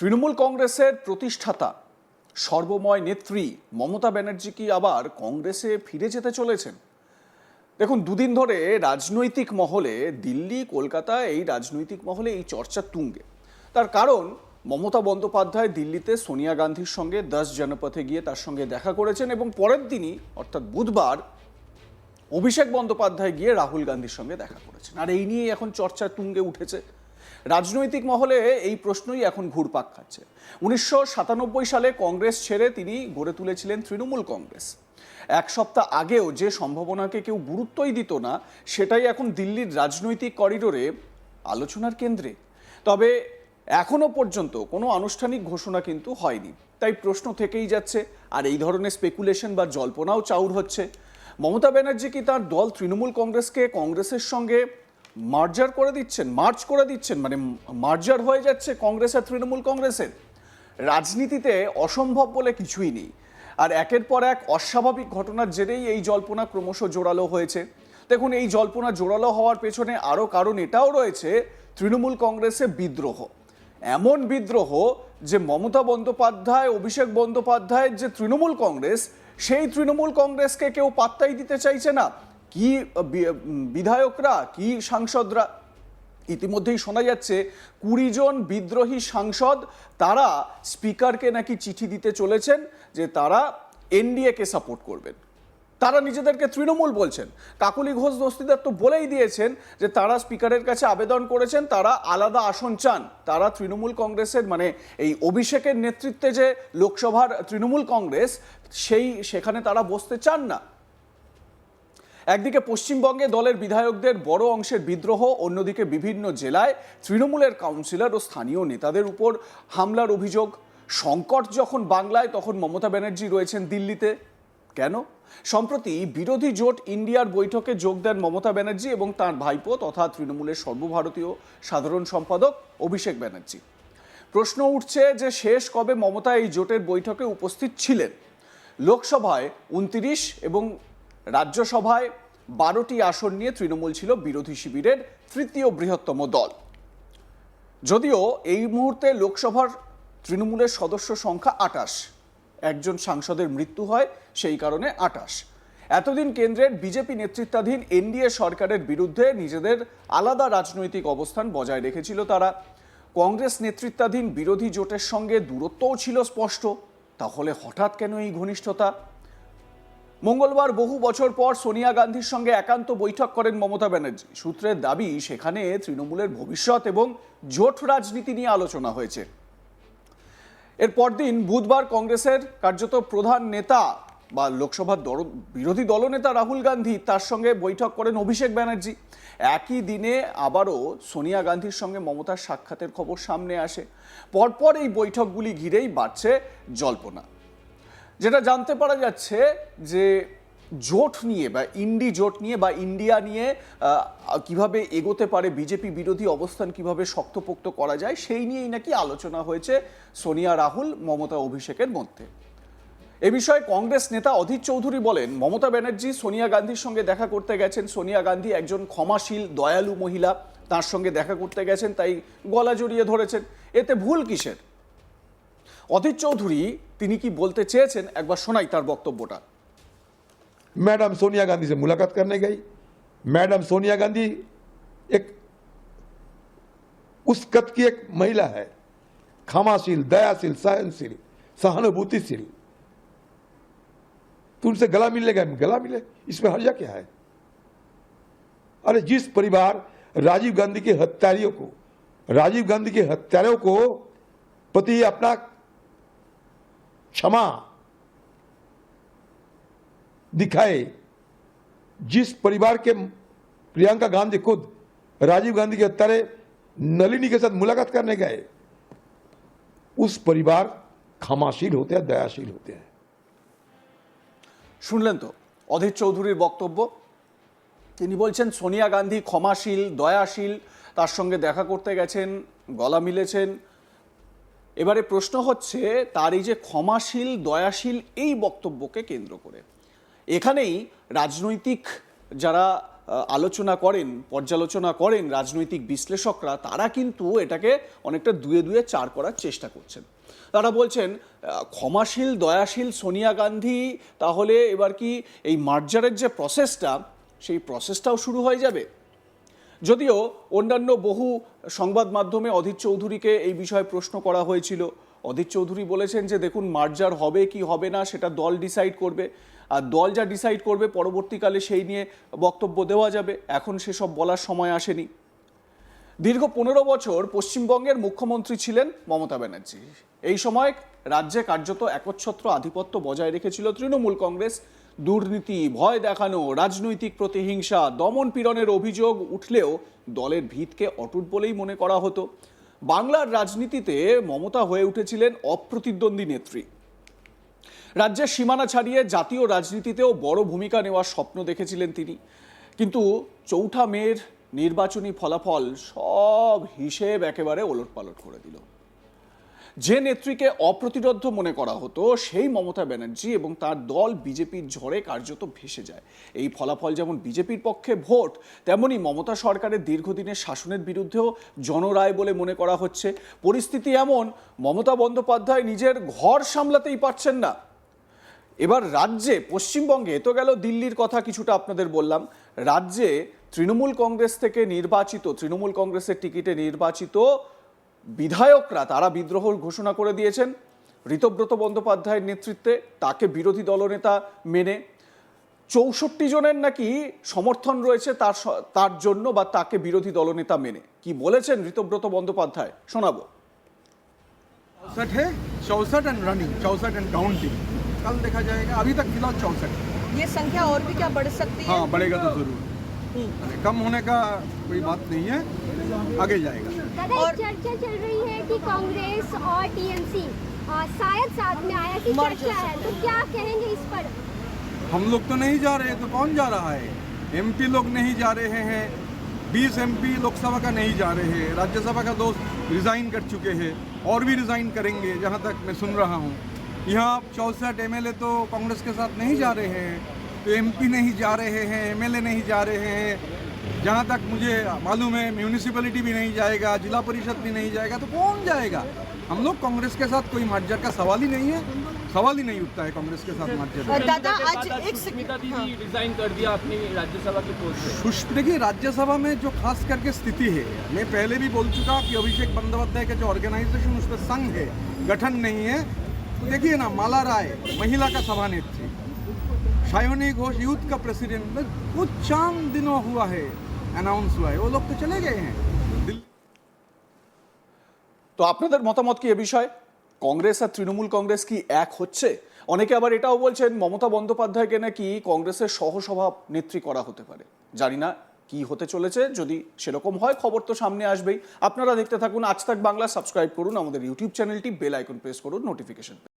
তৃণমূল কংগ্রেসের প্রতিষ্ঠাতা সর্বময় নেত্রী মমতা ব্যানার্জি কি আবার কংগ্রেসে ফিরে যেতে চলেছেন? দেখুন, দুদিন ধরে রাজনৈতিক মহলে, দিল্লি কলকাতা, এই রাজনৈতিক মহলে এই চর্চা তুঙ্গে। তার কারণ, মমতা বন্দ্যোপাধ্যায় দিল্লিতে সোনিয়া গান্ধীর সঙ্গে 10 জনপথে গিয়ে তার সঙ্গে দেখা করেছেন এবং পরের দিনই অর্থাৎ বুধবার অভিষেক বন্দ্যোপাধ্যায় গিয়ে রাহুল গান্ধীর সঙ্গে দেখা করেছেন। আর এই নিয়ে এখন চর্চা তুঙ্গে উঠেছে। রাজনৈতিক মহলে এই প্রশ্নই এখন ঘুরপাক খাচ্ছে। 1997 সালে কংগ্রেস ছেড়ে তিনি গড়ে তুলেছিলেন তৃণমূল কংগ্রেস। এক সপ্তাহ আগেও যে সম্ভাবনাকে কেউ গুরুত্বই দিত না, সেটাই এখন দিল্লির রাজনৈতিক করিডোরে আলোচনার কেন্দ্রে। তবে এখনো পর্যন্ত কোনো আনুষ্ঠানিক ঘোষণা কিন্তু হয়নি, তাই প্রশ্ন থেকেই যাচ্ছে। আর এই ধরনের স্পেকুলেশন বা জল্পনাও চাউর হচ্ছে। মমতা ব্যানার্জি কি তার দল তৃণমূল কংগ্রেসকে কংগ্রেসের সঙ্গে মার্জার করে দিচ্ছেন, মার্জ করে দিচ্ছেন, মানে মার্জার হয়ে যাচ্ছে কংগ্রেস আর তৃণমূল কংগ্রেসের? রাজনীতিতে অসম্ভব বলে কিছুই নেই। আর একের পর এক অস্বাভাবিক ঘটনার জেরেই এই জল্পনা ক্রমশ জোরালো হয়েছে। দেখুন, এই জল্পনা জোরালো হওয়ার পেছনে আরও কারণ এটাও রয়েছে, তৃণমূল কংগ্রেসে বিদ্রোহ। এমন বিদ্রোহ যে মমতা বন্দ্যোপাধ্যায়, অভিষেক বন্দ্যোপাধ্যায়ের যে তৃণমূল কংগ্রেস, সেই তৃণমূল কংগ্রেসকে কেউ পাত্তাই দিতে চাইছে না। কি বিধায়করা, কি সাংসদরা, ইতিমধ্যেই শোনা যাচ্ছে 20 জন বিদ্রোহী সাংসদ তারা স্পিকারকে নাকি চিঠি দিতে চলেছেন যে তারা এনডিএ-কে সাপোর্ট করবেন। তারা নিজেদেরকে তৃণমূল বলছেন। কাকলি ঘোষ দস্তিদার তো বলেই দিয়েছেন যে তারা স্পিকারের কাছে আবেদন করেছেন, তারা আলাদা আসন চান। তারা তৃণমূল কংগ্রেসের, মানে এই অভিষেকের নেতৃত্বে যে লোকসভার তৃণমূল কংগ্রেস, সেখানে তারা বসতে চান না। একদিকে পশ্চিমবঙ্গে দলের বিধায়কদের বড় অংশের বিদ্রোহ, অন্যদিকে বিভিন্ন জেলায় তৃণমূলের কাউন্সিলর ও স্থানীয় নেতাদের উপর হামলার অভিযোগ। সংকট যখন বাংলায়, তখন মমতা ব্যানার্জি রয়েছেন দিল্লিতে। কেন? সম্প্রতি বিরোধী জোট ইন্ডিয়ার বৈঠকে যোগ দেন মমতা ব্যানার্জি এবং তাঁর ভাইপো তথা তৃণমূলের সর্বভারতীয় সাধারণ সম্পাদক অভিষেক ব্যানার্জি। প্রশ্ন উঠছে যে শেষ কবে মমতা এই জোটের বৈঠকে উপস্থিত ছিলেন? লোকসভায় 29 এবং রাজ্যসভায় 12টি আসন নিয়ে তৃণমূল ছিল বিরোধী শিবিরের তৃতীয় বৃহত্তম দল। যদিও এই মুহূর্তে লোকসভার তৃণমূলের সদস্য সংখ্যা 28। একজন সাংসদের মৃত্যু হয়, সেই কারণে 28। এতদিন কেন্দ্রের বিজেপি নেতৃত্বাধীন এনডিএ সরকারের বিরুদ্ধে নিজেদের আলাদা রাজনৈতিক অবস্থান বজায় রেখেছিল তারা। কংগ্রেস নেতৃত্বাধীন বিরোধী জোটের সঙ্গে দূরত্বও ছিল স্পষ্ট। তাহলে হঠাৎ কেন এই ঘনিষ্ঠতা? মঙ্গলবার বহু বছর পর সোনিয়া গান্ধীর সঙ্গে একান্ত বৈঠক করেন মমতা ব্যানার্জি। সূত্রের দাবি, সেখানে তৃণমূলের ভবিষ্যৎ এবং জোট রাজনীতি নিয়ে আলোচনা হয়েছে। এর পরদিন বুধবার কংগ্রেসের কার্যত প্রধান নেতা বা লোকসভার বিরোধী দলনেতা রাহুল গান্ধী, তার সঙ্গে বৈঠক করেন অভিষেক ব্যানার্জি। একই দিনে আবারও সোনিয়া গান্ধীর সঙ্গে মমতার সাক্ষাতের খবর সামনে আসে। পরপর এই বৈঠকগুলি ঘিরেই বাড়ছে জল্পনা। যেটা জানতে পারা যাচ্ছে যে জোট নিয়ে বা জোট নিয়ে বা ইন্ডিয়া নিয়ে কিভাবে এগোতে পারে, বিজেপি বিরোধী অবস্থান কিভাবে শক্তপোক্ত করা যায়, সেই নিয়েই নাকি আলোচনা হয়েছে সোনিয়া, রাহুল, মমতা, অভিষেকের মধ্যে। এ বিষয়ে কংগ্রেস নেতা অধীর চৌধুরী বলেন, মমতা ব্যানার্জি সোনিয়া গান্ধীর সঙ্গে দেখা করতে গেছেন। সোনিয়া গান্ধী একজন ক্ষমাশীল, দয়ালু মহিলা, তার সঙ্গে দেখা করতে গেছেন, তাই গলা জড়িয়ে ধরেছেন। এতে ভুল কিসের? অধীর চৌধুরী তিনি কি বলতে চেয়েছেন, একবার শোনাই তার বক্তব্যটা। मैडम सोनिया गांधी से मुलाकात करने गई। मैडम सोनिया गांधी एक उस कद की एक महिला है, क्षमाशील, दयाशील, सहनशील, सहानुभूतिशील। तो उनसे गला मिलने गए, गला मिले, इसमें हर्जा क्या है? अरे जिस परिवार राजीव गांधी के हत्यारों को प्रति अपना क्षमा दिखाए, जिस परिवार के प्रियंका गांधी खुद राजीव गांधी के हत्यारे नलिनी के साथ मुलाकात करने गए, उस परिवार क्षमाशील होते हैं, दयाशील होते हैं। শুনলেন তো অধীর চৌধুরীর বক্তব্য। তিনি বলছেন সোনিয়া গান্ধী ক্ষমাশীল, দয়াশীল, তার সঙ্গে দেখা করতে গেছেন, গলা মিলেছেন। এবারে প্রশ্ন হচ্ছে, তার এই যে ক্ষমাশীল, দয়াশীল, এই বক্তব্যকে কেন্দ্র করে এখানেই রাজনৈতিক যারা আলোচনা করেন, পর্যালোচনা করেন রাজনৈতিক বিশ্লেষকরা, তারা কিন্তু এটাকে অনেকটা দুয়ে দুয়ে চার করার চেষ্টা করছেন। তারা বলছেন ক্ষমাশীল দয়াশীল সোনিয়া গান্ধী তাহলে এবার কি এই মার্জারের যে প্রসেসটা, সেই প্রসেসটাও শুরু হয়ে যাবে। যদিও অন্যান্য বহু সংবাদ মাধ্যমে অধীর চৌধুরীকে এই বিষয়ে প্রশ্ন করা হয়েছিল। অধীর চৌধুরী বলেছেন যে দেখুন, মার্জার হবে কি হবে না সেটা দল ডিসাইড করবে, আর দল যা ডিসাইড করবে পরবর্তীকালে সেই নিয়ে বক্তব্য দেওয়া যাবে, এখন সেসব বলার সময় আসেনি। দীর্ঘ 15 বছর পশ্চিমবঙ্গের মুখ্যমন্ত্রী ছিলেন মমতা ব্যানার্জি। এই সময় রাজ্যে কার্যত একচ্ছত্র আধিপত্য বজায় রেখেছিল তৃণমূল কংগ্রেস। দুর্নীতি, ভয় দেখানো, রাজনৈতিক প্রতিহিংসা, দমন পীড়নের অভিযোগ উঠলেও দলের ভিতকে অটুট বলেই মনে করা হতো। বাংলার রাজনীতিতে মমতা হয়ে উঠেছিলেন অপ্রতিদ্বন্দ্বী নেত্রী। রাজ্যের সীমানা ছাড়িয়ে জাতীয় রাজনীতিতেও বড় ভূমিকা নেওয়ার স্বপ্ন দেখেছিলেন তিনি। কিন্তু 4 মের নির্বাচনী ফলাফল সব হিসেব একেবারে ওলটপালট করে দিল। যে নেত্রীকে অপ্রতিরোধ্য মনে করা হতো সেই মমতা ব্যানার্জি এবং তার দল বিজেপির ঝড়ে কার্যত ভেসে যায়। এই ফলাফল যেমন বিজেপির পক্ষে ভোট, তেমনি মমতা সরকারের দীর্ঘদিনের শাসনের বিরুদ্ধেও জনরায় বলে মনে করা হচ্ছে। পরিস্থিতি এমন, মমতা বন্দ্যোপাধ্যায় নিজের ঘর সামলাতেই পারছেন না। এবার রাজ্যে, পশ্চিমবঙ্গে তো গেল দিল্লির কথা কিছুটা আপনাদের বললাম, রাজ্যে তৃণমূল কংগ্রেস থেকে নির্বাচিত, তৃণমূল কংগ্রেসের টিকিটে নির্বাচিত বিধায়করা তারা বিদ্রোহ ঘোষণা করে দিয়েছেন ঋতব্রত বন্দ্যোপাধ্যায়ের নেতৃত্বে, তাকে বিরোধী দলনেতা মেনে। 64 জনের নাকি সমর্থন রয়েছে তার জন্য বা তাকে বিরোধী দলনেতা মেনে। কি বলেছেন ঋতব্রত বন্দ্যোপাধ্যায় শোনাবো। 64 है, 64 एंड रनिंग, 64 एंड काउंटिंग। कल देखा जाएगा, अभी तक फिलहाल 64 है। ये संख्या और भी क्या बढ़ सकती है? हाँ, बढ़ेगा तो जरूर। कम होने का कोई बात नहीं है, आगे जाएगा। और चर्चा चल रही है कि कांग्रेस और टीएमसी शायद साथ में आया की चर्चा है, तो क्या कहेंगे इस पर? हम लोग तो नहीं जा रहे, तो कौन जा रहा है? एमपी लोग नहीं जा रहे हैं, 20 एमपी लोकसभा का नहीं जा रहे हैं, राज्यसभा का 2 रिजाइन कर चुके हैं और भी रिजाइन करेंगे जहाँ तक मैं सुन रहा हूँ। यहाँ 64 एमएलए तो कांग्रेस के साथ नहीं जा रहे हैं, तो एमपी नहीं जा रहे हैं, एमएलए नहीं जा रहे हैं, जहाँ तक मुझे मालूम है म्यूनिसिपैलिटी भी नहीं जाएगा, जिला परिषद भी नहीं जाएगा, तो कौन जाएगा? हम लोग कांग्रेस के साथ कोई मर्जर का सवाल ही नहीं है, सवाल ही नहीं उठता है कांग्रेस के साथ मर्जर। दादा आज एक सुष्मिता दीदी रिजाइन कर दिया अपनी राज्यसभा के पोस्ट से। देखिए, राज्यसभा में जो खास करके स्थिति है, मैं पहले भी बोल चुका कि अभिषेक बंदोपाध्याय का जो ऑर्गेनाइजेशन उस पर संघ है, गठन नहीं है। देखिए ना, माला राय महिला का सभानेत्री, सायोनी घोष यूथ का प्रेसिडेंट, कुछ चांद दिनों हुआ है अनाउंस हुआ है, वो लोग तो चले गए हैं। তো আপনাদের মতামত কি এ বিষয়ে? কংগ্রেস আর তৃণমূল কংগ্রেস কি এক হচ্ছে? অনেকে আবার এটাও বলছেন মমতা বন্দ্যোপাধ্যায়কে নাকি কংগ্রেসের সহসভানেত্রী করা হতে পারে। জানি না কি হতে চলেছে, যদি সেরকম হয় খবর তো সামনে আসবেই। আপনারা দেখতে থাকুন আজ তাক বাংলা, সাবস্ক্রাইব করুন আমাদের ইউটিউব চ্যানেলটি, বেল আইকন প্রেস করুন নোটিফিকেশন।